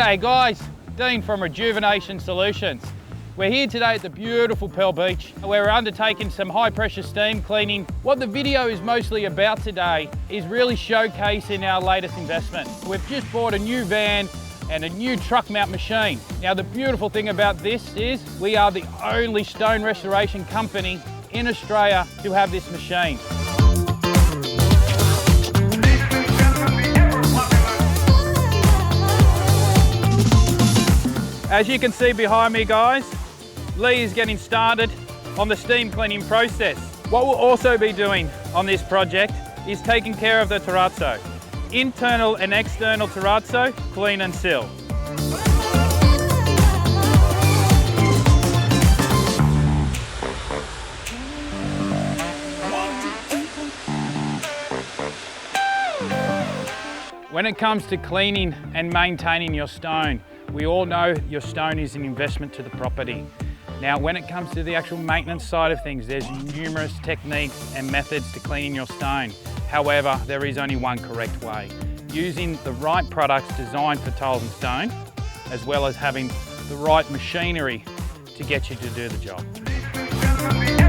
G'day guys, Dean from Rejuvenation Solutions. We're here today at the beautiful Pearl Beach where we're undertaking some high pressure steam cleaning. What the video is mostly about today is really showcasing our latest investment. We've just bought a new van and a new truck mount machine. Now the beautiful thing about this is we are the only stone restoration company in Australia to have this machine. As you can see behind me guys, Lee is getting started on the steam cleaning process. What we'll also be doing on this project is taking care of the terrazzo. Internal and external terrazzo, clean and seal. When it comes to cleaning and maintaining your stone, we all know your stone is an investment to the property. Now, when it comes to the actual maintenance side of things, there's numerous techniques and methods to cleaning your stone. However, there is only one correct way. Using the right products designed for tiles and stone, as well as having the right machinery to get you to do the job.